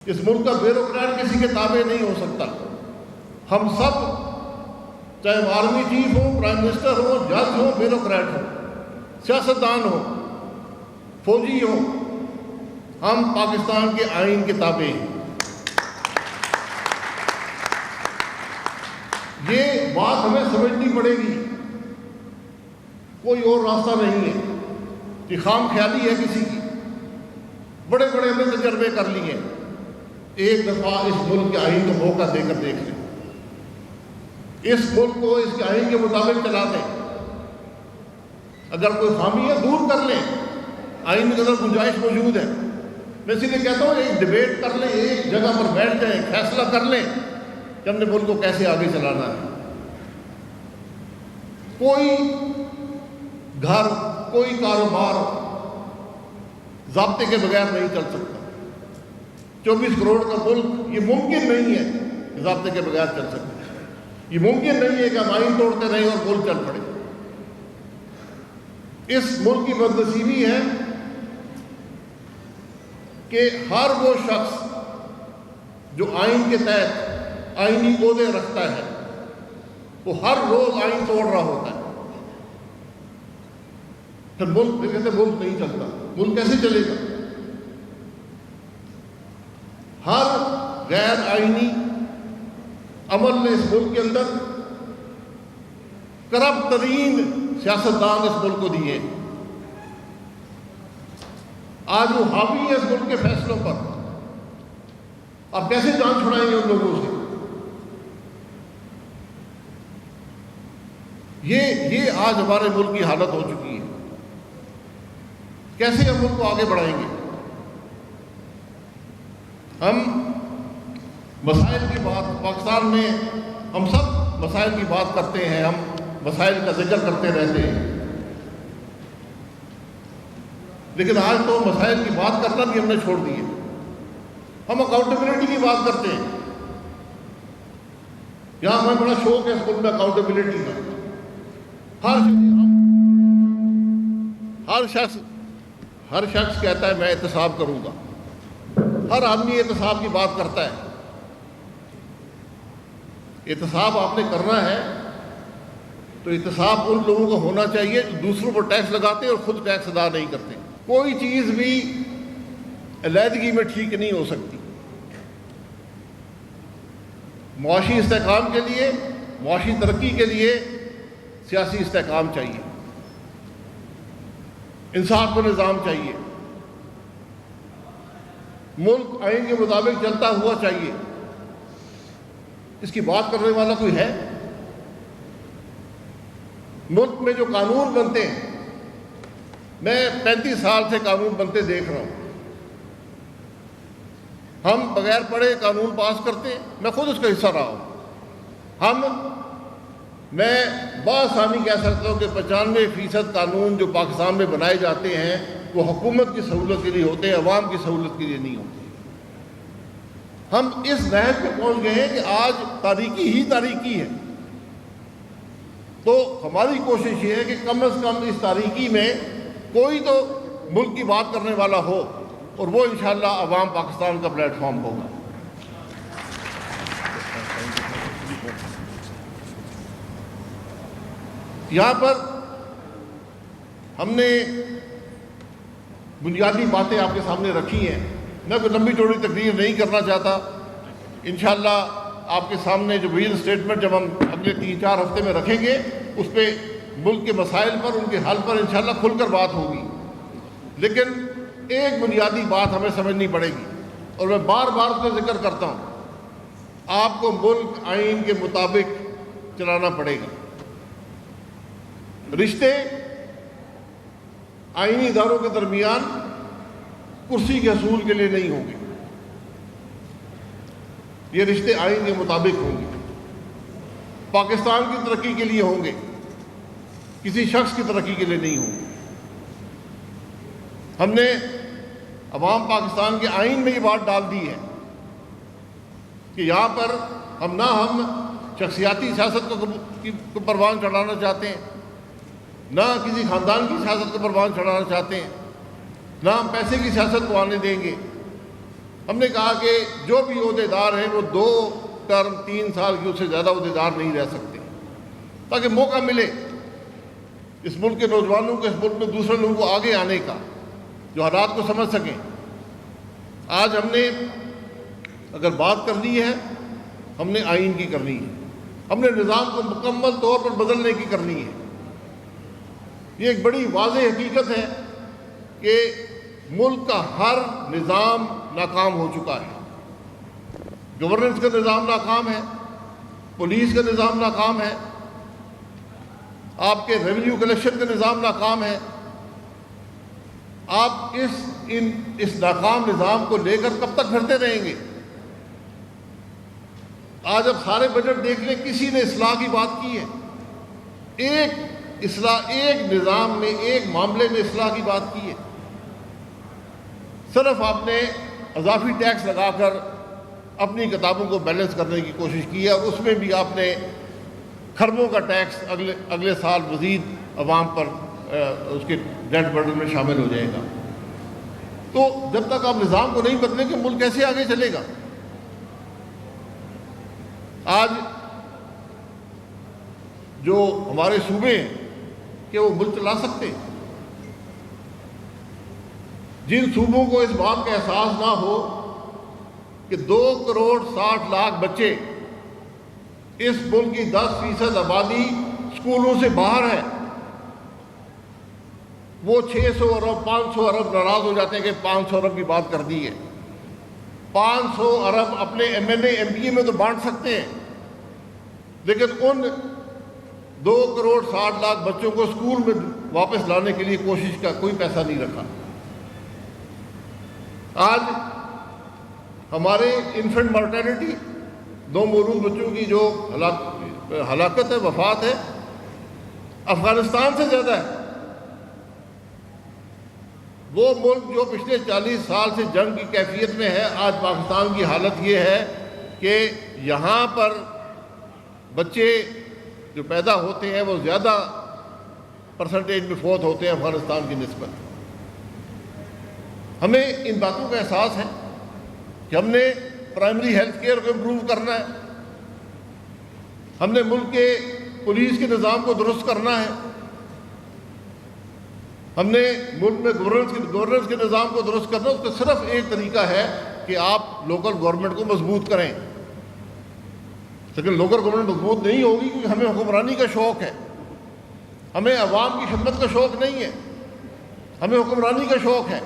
اس ملک کا بیوروکریٹ کسی کے تابع نہیں ہو سکتا. ہم سب چاہے وہ آرمی چیف ہو، پرائم منسٹر ہو، جج ہو، بیوروکریٹ ہو، سیاستدان ہو، فوجی ہو، ہم پاکستان کے آئین کے تابع ہیں. یہ بات ہمیں سمجھنی پڑے گی. کوئی اور راستہ نہیں ہے. یہ خام خیالی ہے کسی کی. بڑے بڑے ہم نے تجربے کر لیے. ایک دفعہ اس ملک کے آئین کو موقع دے کر دیکھ لیں. اس ملک کو اس کے آئین کے مطابق چلا دیں. اگر کوئی خامی ہے دور کر لیں. آئین کے اندر گنجائش موجود ہے. میں اسی لیے کہتا ہوں ایک ڈبیٹ کر لیں، ایک جگہ پر بیٹھ جائیں، فیصلہ کر لیں کہ ہم نے ملک کو کیسے آگے چلانا ہے. کوئی گھر، کوئی کاروبار ضابطے کے بغیر نہیں چل سکتا. 24 کروڑ کا ملک، یہ ممکن نہیں ہے کہ ضابطے کے بغیر چل سکے. یہ ممکن نہیں ہے کہ ہم آئین توڑتے رہیں اور ملک چل پڑے. اس ملک کی بدنصیبی ہے کہ ہر وہ شخص جو آئین کے تحت آئینی عہدے رکھتا ہے وہ ہر روز آئین توڑ رہا ہوتا ہے. پھر ملک کہتے ملک نہیں چلتا. ملک کیسے چلے گا؟ ہر غیر آئینی عمل نے اس ملک کے اندر کرپٹ ترین سیاستدان اس ملک کو دیے. آج وہ حاوی ہے اس ملک کے فیصلوں پر. آپ کیسے جان چھڑائیں گے ان لوگوں سے؟ یہ آج ہمارے ملک کی حالت ہو چکی ہے. کیسے ہم ملک کو آگے بڑھائیں گے؟ ہم مسائل کی بات، پاکستان میں ہم سب مسائل کی بات کرتے ہیں، ہم مسائل کا ذکر کرتے رہتے ہیں، لیکن آج تو مسائل کی بات کرنا بھی ہم نے چھوڑ دی ہے. ہم اکاؤنٹیبلٹی کی بات کرتے ہیں. یہاں ہمیں بڑا شوق ہے اس ملک میں اکاؤنٹیبلٹی کا. ہر شخص کہتا ہے میں احتساب کروں گا. ہر آدمی احتساب کی بات کرتا ہے. احتساب آپ نے کرنا ہے تو احتساب ان لوگوں کو ہونا چاہیے جو دوسروں پر ٹیکس لگاتے ہیں اور خود ٹیکس ادا نہیں کرتے. کوئی چیز بھی علیحدگی میں ٹھیک نہیں ہو سکتی. معاشی استحکام کے لیے، معاشی ترقی کے لیے سیاسی استحکام چاہیے، انصاف کا نظام چاہیے، ملک آئین کے مطابق چلتا ہوا چاہیے. اس کی بات کرنے والا کوئی ہے؟ ملک میں جو قانون بنتے ہیں، میں 35 سال سے قانون بنتے دیکھ رہا ہوں. ہم بغیر پڑھے قانون پاس کرتے ہیں. میں خود اس کا حصہ رہا ہوں. میں بآسانی کہہ سکتا ہوں کہ 95% قانون جو پاکستان میں بنائے جاتے ہیں وہ حکومت کی سہولت کے لیے ہوتے ہیں، عوام کی سہولت کے لیے نہیں ہوتے. ہم اس نہج پہ پہنچ گئے ہیں کہ آج تاریکی ہی تاریکی ہے. تو ہماری کوشش یہ ہے کہ کم از کم اس تاریکی میں کوئی تو ملک کی بات کرنے والا ہو، اور وہ انشاءاللہ عوام پاکستان کا پلیٹ فارم ہوگا. یہاں پر ہم نے بنیادی باتیں آپ کے سامنے رکھی ہیں. میں کوئی لمبی چوڑی تقریر نہیں کرنا چاہتا. انشاءاللہ آپ کے سامنے جو ویژن اسٹیٹمنٹ جب ہم اگلے 3-4 ہفتے میں رکھیں گے اس پہ ملک کے مسائل پر، ان کے حل پر انشاءاللہ کھل کر بات ہوگی. لیکن ایک بنیادی بات ہمیں سمجھنی پڑے گی، اور میں بار بار اس کا ذکر کرتا ہوں. آپ کو ملک آئین کے مطابق چلانا پڑے گا. رشتے آئینی اداروں کے درمیان کرسی کے حصول کے لیے نہیں ہوں گے. یہ رشتے آئین کے مطابق ہوں گے، پاکستان کی ترقی کے لیے ہوں گے، کسی شخص کی ترقی کے لیے نہیں ہوں گے. ہم نے عوام پاکستان کے آئین میں یہ بات ڈال دی ہے کہ یہاں پر ہم شخصیاتی سیاست کو پروان چڑھانا چاہتے ہیں، نہ کسی خاندان کی سیاست کو پروان چڑھانا چاہتے ہیں، نہ ہم پیسے کی سیاست کو آنے دیں گے. ہم نے کہا کہ جو بھی عہدیدار ہیں وہ 2 ٹرم 3 سال کی اس سے زیادہ عہدیدار نہیں رہ سکتے، تاکہ موقع ملے اس ملک کے نوجوانوں کو، اس ملک میں دوسرے لوگوں کو آگے آنے کا، جو حالات کو سمجھ سکیں۔ آج ہم نے اگر بات کرنی ہے، ہم نے آئین کی کرنی ہے، ہم نے نظام کو مکمل طور پر بدلنے کی کرنی ہے۔ یہ ایک بڑی واضح حقیقت ہے کہ ملک کا ہر نظام ناکام ہو چکا ہے۔ گورننس کا نظام ناکام ہے، پولیس کا نظام ناکام ہے، آپ کے ریونیو کلیکشن کا نظام ناکام ہے۔ آپ اس ناکام نظام کو لے کر کب تک پھرتے رہیں گے؟ آج اب سارے بجٹ دیکھ لیں، کسی نے اصلاح کی بات کی ہے؟ ایک نظام میں، ایک معاملے میں اصلاح کی بات کی ہے؟ صرف آپ نے اضافی ٹیکس لگا کر اپنی کتابوں کو بیلنس کرنے کی کوشش کی ہے، اور اس میں بھی آپ نے کھربوں کا ٹیکس اگلے سال مزید عوام پر اس کے ڈیٹ برڈن میں شامل ہو جائے گا۔ تو جب تک آپ نظام کو نہیں بدلیں گے، ملک کیسے آگے چلے گا؟ آج جو ہمارے صوبے ہیں کہ وہ ملک چلا سکتے ہیں؟ جن صوبوں کو اس بات کا احساس نہ ہو کہ 2.60 کروڑ بچے، اس ملک کی 10% آبادی اسکولوں سے باہر ہے، وہ 600 ارب 500 ارب ناراض ہو جاتے ہیں کہ 500 ارب کی بات کر دی ہے۔ 500 ارب اپنے M N A M P A میں تو بانٹ سکتے ہیں، لیکن ان 2.60 کروڑ بچوں کو اسکول میں واپس لانے کے لیے کوشش کا کوئی پیسہ نہیں رکھا۔ آج ہمارے انفنٹ مارٹیلٹی، 2 مولود بچوں کی جو ہلاکت ہے، وفات ہے، افغانستان سے زیادہ ہے۔ وہ ملک جو پچھلے 40 سال سے جنگ کی کیفیت میں ہے، آج پاکستان کی حالت یہ ہے کہ یہاں پر بچے جو پیدا ہوتے ہیں وہ زیادہ پرسنٹیج میں فوت ہوتے ہیں افغانستان کی نسبت۔ ہمیں ان باتوں کا احساس ہے کہ ہم نے پرائمری ہیلتھ کیئر کو امپروو کرنا ہے، ہم نے ملک کے پولیس کے نظام کو درست کرنا ہے، ہم نے ملک میں گورننس کے نظام کو درست کرنا ہے۔ اس کا صرف ایک طریقہ ہے کہ آپ لوکل گورنمنٹ کو مضبوط کریں، لیکن لوکل گورنمنٹ مضبوط نہیں ہوگی کیونکہ ہمیں حکمرانی کا شوق ہے، ہمیں عوام کی خدمت کا شوق نہیں ہے، ہمیں حکمرانی کا شوق ہے۔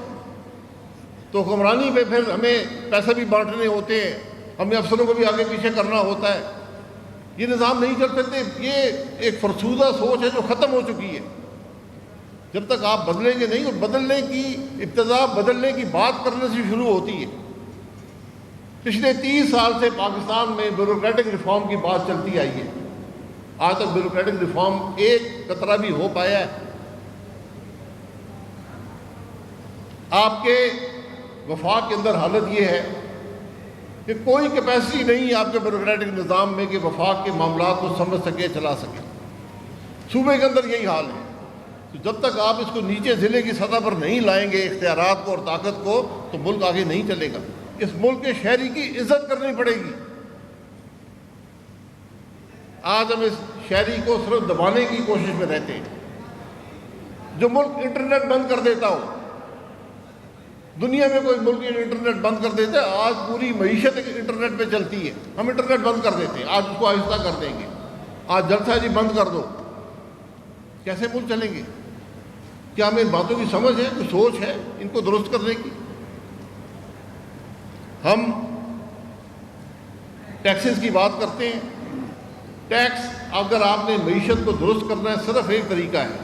تو حکمرانی پہ پھر ہمیں پیسے بھی بانٹنے ہوتے ہیں، ہمیں افسروں کو بھی آگے پیچھے کرنا ہوتا ہے۔ یہ نظام نہیں چل سکتے، یہ ایک فرسودہ سوچ ہے جو ختم ہو چکی ہے۔ جب تک آپ بدلیں گے نہیں، اور بدلنے کی ابتدا بدلنے کی بات کرنے سے شروع ہوتی ہے۔ پچھلے 30 سال سے پاکستان میں بیوروکریٹک ریفارم کی بات چلتی آئی ہے، آج تک بیوروکریٹک ریفارم ایک قطرہ بھی ہو پایا ہے؟ آپ کے وفاق کے اندر حالت یہ ہے کہ کوئی کیپیسٹی نہیں ہے آپ کے بیوروکریٹک نظام میں کہ وفاق کے معاملات کو سمجھ سکے، چلا سکے۔ صوبے کے اندر یہی حال ہے۔ تو جب تک آپ اس کو نیچے ضلع کی سطح پر نہیں لائیں گے، اختیارات کو اور طاقت کو، تو ملک آگے نہیں چلے گا۔ اس ملک کے شہری کی عزت کرنی پڑے گی۔ آج ہم اس شہری کو صرف دبانے کی کوشش میں رہتے ہیں۔ جو ملک انٹرنیٹ بند کر دیتا ہو، دنیا میں کوئی ملک انٹرنیٹ بند کر دیتا ہے، آج پوری معیشت انٹرنیٹ پہ چلتی ہے، ہم انٹرنیٹ بند کر دیتے ہیں، آج اس کو آہستہ کر دیں گے، آج جلسہ جی بند کر دو۔ کیسے ملک چلیں گے؟ کیا ہمیں ان باتوں کی سمجھ ہے، کوئی سوچ ہے ان کو درست کرنے کی؟ ہم ٹیکسز کی بات کرتے ہیں۔ ٹیکس، اگر آپ نے معیشت کو درست کرنا ہے، صرف ایک طریقہ ہے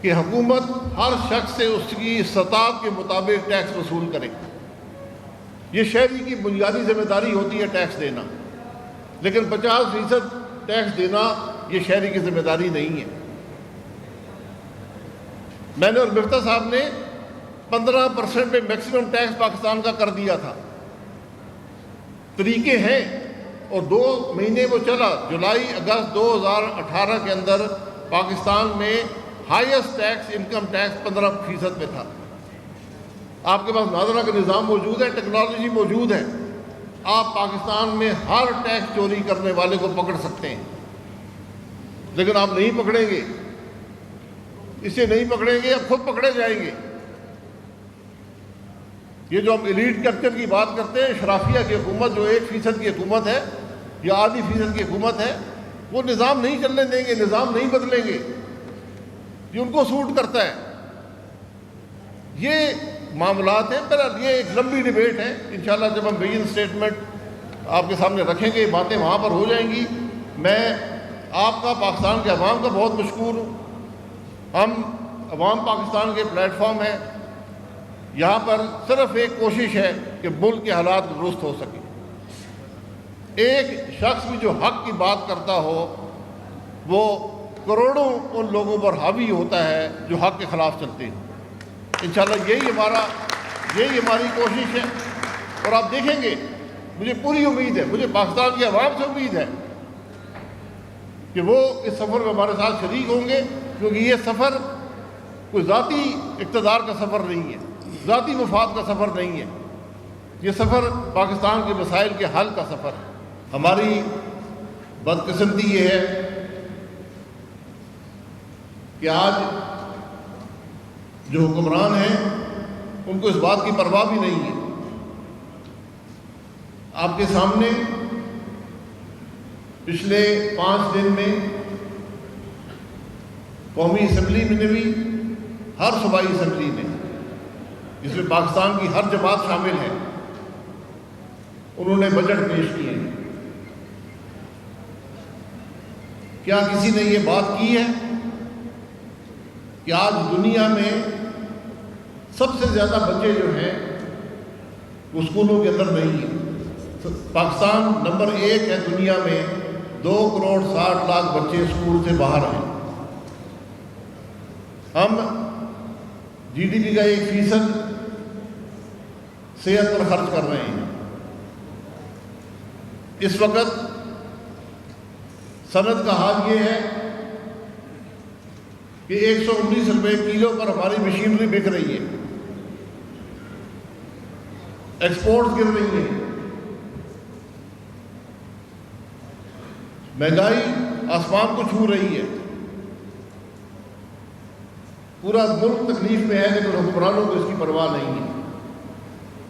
کہ حکومت ہر شخص سے اس کی استطاعت کے مطابق ٹیکس وصول کرے۔ یہ شہری کی بنیادی ذمہ داری ہوتی ہے ٹیکس دینا، لیکن 50% ٹیکس دینا یہ شہری کی ذمہ داری نہیں ہے۔ میں نے اور مرتا صاحب نے 15% پہ میکسیمم ٹیکس پاکستان کا کر دیا تھا۔ طریقے ہیں، اور 2 مہینے وہ چلا۔ جولائی اگست 2018 کے اندر پاکستان میں ہائیسٹ ٹیکس، انکم ٹیکس 15% پہ تھا۔ آپ کے پاس ناظرہ کا نظام موجود ہے، ٹیکنالوجی موجود ہے، آپ پاکستان میں ہر ٹیکس چوری کرنے والے کو پکڑ سکتے ہیں، لیکن آپ نہیں پکڑیں گے، اسے نہیں پکڑیں گے، آپ خود پکڑے جائیں گے۔ یہ جو ہم ایلیٹ کلچر کی بات کرتے ہیں، اشرافیہ کی حکومت جو 1% کی حکومت ہے یا آدھی فیصد کی حکومت ہے، وہ نظام نہیں چلنے دیں گے، نظام نہیں بدلیں گے، یہ ان کو سوٹ کرتا ہے۔ یہ معاملات ہیں، پر یہ ایک لمبی ڈیبیٹ ہے، انشاءاللہ جب ہم ویژن سٹیٹمنٹ آپ کے سامنے رکھیں گے باتیں وہاں پر ہو جائیں گی۔ میں آپ کا، پاکستان کے عوام کا بہت مشکور ہوں۔ ہم عوام پاکستان کے پلیٹ فارم ہیں، یہاں پر صرف ایک کوشش ہے کہ ملک کے حالات درست ہو سکیں۔ ایک شخص بھی جو حق کی بات کرتا ہو وہ کروڑوں ان لوگوں پر حاوی ہوتا ہے جو حق کے خلاف چلتے ہیں۔ انشاءاللہ یہی ہماری کوشش ہے، اور آپ دیکھیں گے، مجھے پوری امید ہے، مجھے پاکستان کی عوام سے امید ہے کہ وہ اس سفر میں ہمارے ساتھ شریک ہوں گے، کیونکہ یہ سفر کوئی ذاتی اقتدار کا سفر نہیں ہے، ذاتی مفاد کا سفر نہیں ہے، یہ سفر پاکستان کے مسائل کے حل کا سفر ہے۔ ہماری بدقسمتی یہ ہے کہ آج جو حکمران ہیں ان کو اس بات کی پرواہ بھی نہیں ہے۔ آپ کے سامنے پچھلے 5 دن میں قومی اسمبلی میں بھی، ہر صوبائی اسمبلی میں، جس میں پاکستان کی ہر جماعت شامل ہے، انہوں نے بجٹ پیش کیے ہیں۔ کیا کسی نے یہ بات کی ہے کہ آج دنیا میں سب سے زیادہ بچے جو ہیں وہ اسکولوں کے اندر نہیں ہیں؟ پاکستان نمبر 1 ہے دنیا میں، 2.60 کروڑ بچے اسکول سے باہر ہیں۔ ہم جی ڈی پی کا 1% صحت پر خرچ کر رہے ہیں۔ اس وقت صنعت کا حال یہ ہے کہ 119 روپے کلو پر ہماری مشینری بک رہی ہے، ایکسپورٹ گر رہی ہے، مہنگائی آسمان کو چھو رہی ہے، پورا ملک تکلیف میں ہے، لیکن حکمرانوں کو اس کی پرواہ نہیں ہے۔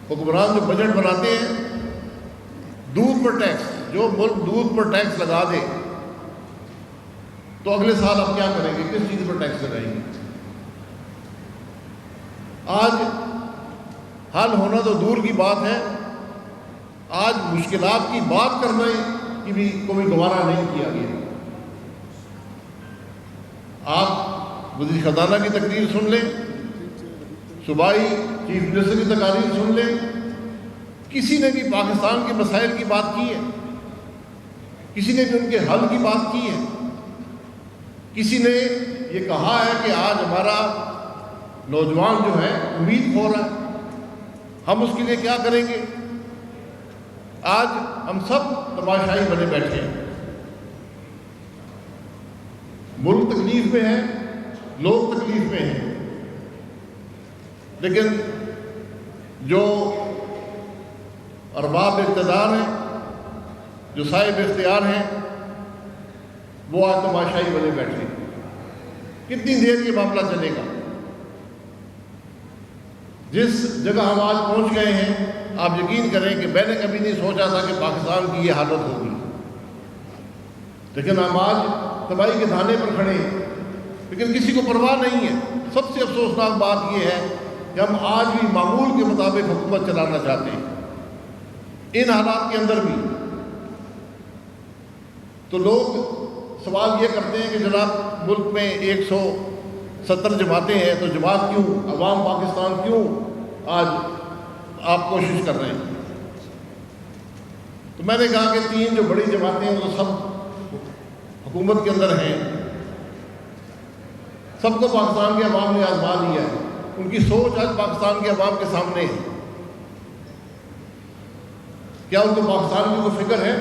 حکمران جو بجٹ بناتے ہیں، دودھ پر ٹیکس، جو ملک دودھ پر ٹیکس لگا دے تو اگلے سال آپ کیا کریں گے، کس چیز پر ٹیکس لگائیں گے؟ آج حل ہونا تو دور کی بات ہے، آج مشکلات کی بات کرنے کی بھی کوئی گوارا نہیں کیا گیا۔ آپ وزیر خزانہ کی تقریر سن لیں، صوبائی چیف منسٹر کی تقاریر سن لیں، کسی نے بھی پاکستان کے مسائل کی بات کی ہے؟ کسی نے بھی ان کے حل کی بات کی ہے؟ کسی نے یہ کہا ہے کہ آج ہمارا نوجوان جو ہے امید کھو رہا ہے، ہم اس کے لیے کیا کریں گے؟ آج ہم سب تماشائی بنے بیٹھے ہیں، ملک تکلیف میں ہے، لوگ تکلیف میں ہیں، لیکن جو ارباب اقتدار ہیں، جو صاحب اختیار ہیں، وہ آج تماشائی بنے بیٹھے ہیں۔ کتنی دیر یہ معاملہ چلے گا؟ جس جگہ ہم آج پہنچ گئے ہیں، آپ یقین کریں کہ میں نے کبھی نہیں سوچا تھا کہ پاکستان کی یہ حالت ہوگی، لیکن ہم آج تباہی کے دھانے پر کھڑے ہیں، لیکن کسی کو پرواہ نہیں ہے۔ سب سے افسوسناک بات یہ ہے کہ ہم آج بھی معمول کے مطابق حکومت چلانا چاہتے ہیں، ان حالات کے اندر بھی۔ تو لوگ سوال یہ کرتے ہیں کہ جناب ملک میں 170 جماعتیں ہیں، تو جماعت کیوں، عوام پاکستان کیوں آج آپ کوشش کر رہے ہیں؟ تو میں نے کہا کہ 3 جو بڑی جماعتیں ہیں وہ سب حکومت کے اندر ہیں، سب کو پاکستان کے عوام نے آزما لیا ہے، ان کی سوچ آج پاکستان کے عوام کے سامنے ہے۔ کیا ان کو پاکستان کی کوئی فکر ہے؟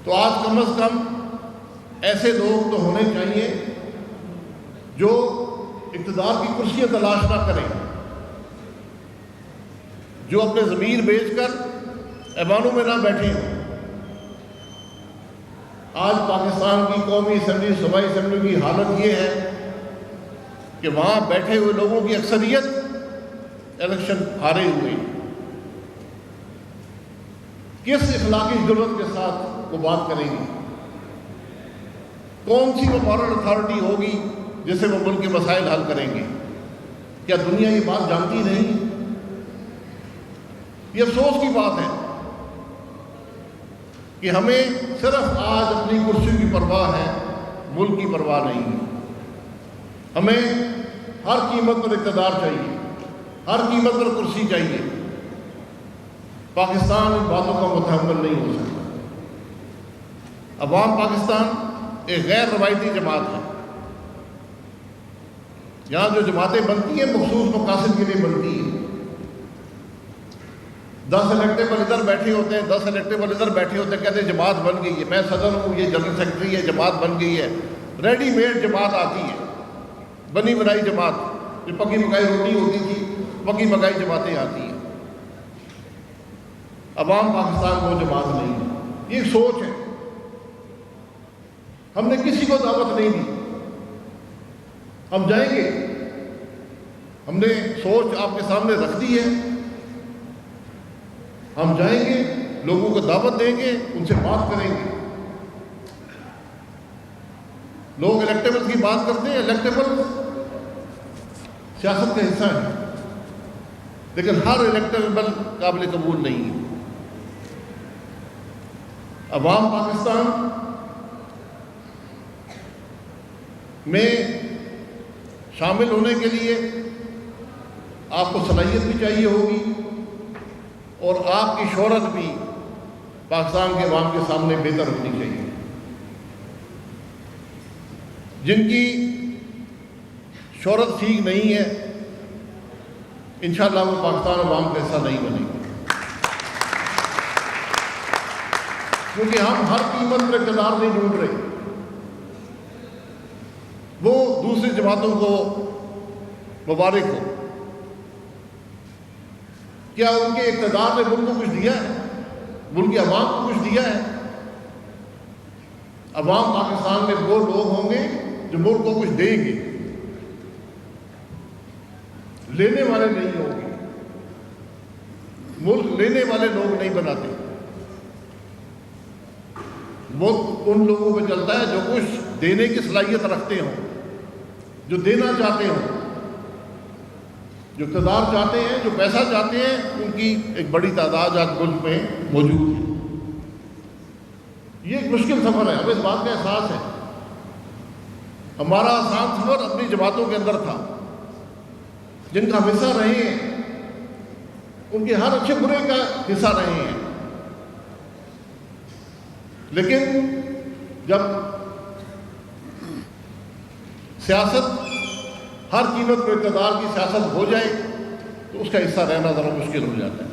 تو آج کم از کم ایسے لوگ تو ہونے چاہیے جو اقتدار کی کرسیاں تلاش نہ کریں، جو اپنے ضمیر بیچ کر ایوانوں میں نہ بیٹھے ہوں۔ آج پاکستان کی قومی اسمبلی، صوبائی اسمبلی کی حالت یہ ہے کہ وہاں بیٹھے ہوئے لوگوں کی اکثریت الیکشن ہارے ہوئے۔ کس اخلاقی جرات کے ساتھ وہ بات کریں گے؟ کون سی وہ مورل اتھارٹی ہوگی جس سے وہ ملک کے مسائل حل کریں گے؟ کیا دنیا یہ بات جانتی نہیں؟ یہ افسوس کی بات ہے کہ ہمیں صرف آج اپنی کرسی کی پرواہ ہے، ملک کی پرواہ نہیں ہے۔ ہمیں ہر قیمت پر اقتدار چاہیے، ہر قیمت پر کرسی چاہیے۔ پاکستان ان باتوں کا متحمل نہیں ہو سکتا۔ عوام پاکستان ایک غیر روایتی جماعت ہے۔ یہاں جو جماعتیں بنتی ہیں مخصوص مقاصد کے لیے بنتی ہیں۔ 10 الیکٹیبل ادھر بیٹھے ہوتے ہیں، 10 الیکٹیبل ادھر بیٹھے ہوتے ہیں، کہتے ہیں جماعت بن گئی ہے، میں صدر ہوں، یہ جنرل سیکرٹری ہے، جماعت بن گئی ہے۔ ریڈی میڈ جماعت آتی ہے، بنی بنائی جماعت، جو پکی پکائی روٹی ہوتی تھی، پکی پکائی جماعتیں آتی ہیں۔ عوام پاکستان کو جماعت نہیں ہے، یہ سوچ ہے۔ ہم نے کسی کو دعوت نہیں دی، ہم جائیں گے، ہم نے سوچ آپ کے سامنے رکھ دی ہے، ہم جائیں گے، لوگوں کو دعوت دیں گے، ان سے بات کریں گے۔ لوگ الیکٹیبل کی بات کرتے ہیں، الیکٹیبل سیاست کا حصہ ہے، لیکن ہر الیکٹیبل قابل قبول نہیں ہے۔ عوام پاکستان میں شامل ہونے کے لیے آپ کو صلاحیت بھی چاہیے ہوگی، اور آپ کی شہرت بھی پاکستان کے عوام کے سامنے بہتر ہونی چاہیے۔ جن کی شہرت ٹھیک نہیں ہے، انشاءاللہ وہ پاکستان عوام کا حصہ نہیں بنے گی، کیونکہ ہم ہر قیمت پر اقتدار نہیں ڈھونڈ رہے۔ وہ دوسری جماعتوں کو مبارک ہو، کیا ان کے اقتدار نے ملک کو کچھ دیا ہے؟ ملک کی عوام کو کچھ دیا ہے؟ عوام پاکستان میں وہ لوگ ہوں گے جو ملک کو کچھ دیں گے، لینے والے نہیں ہوں گے۔ ملک لینے والے لوگ نہیں بناتے، ملک ان لوگوں پہ چلتا ہے جو کچھ دینے کی صلاحیت رکھتے ہوں، جو دینا چاہتے ہوں، جو اقتدار چاہتے ہیں، جو پیسہ چاہتے ہیں۔ ان کی ایک بڑی تعداد آج ملک میں موجود ہے۔ یہ ایک مشکل سفر ہے، ہمیں اس بات کا احساس ہے۔ ہمارا آسان سفر اپنی جماعتوں کے اندر تھا، جن کا حصہ رہے ہیں، ان کے ہر اچھے برے کا حصہ رہے ہیں۔ لیکن جب سیاست ہر قیمت پر اقتدار کی سیاست ہو جائے تو اس کا حصہ رہنا ذرا مشکل ہو جاتا ہے۔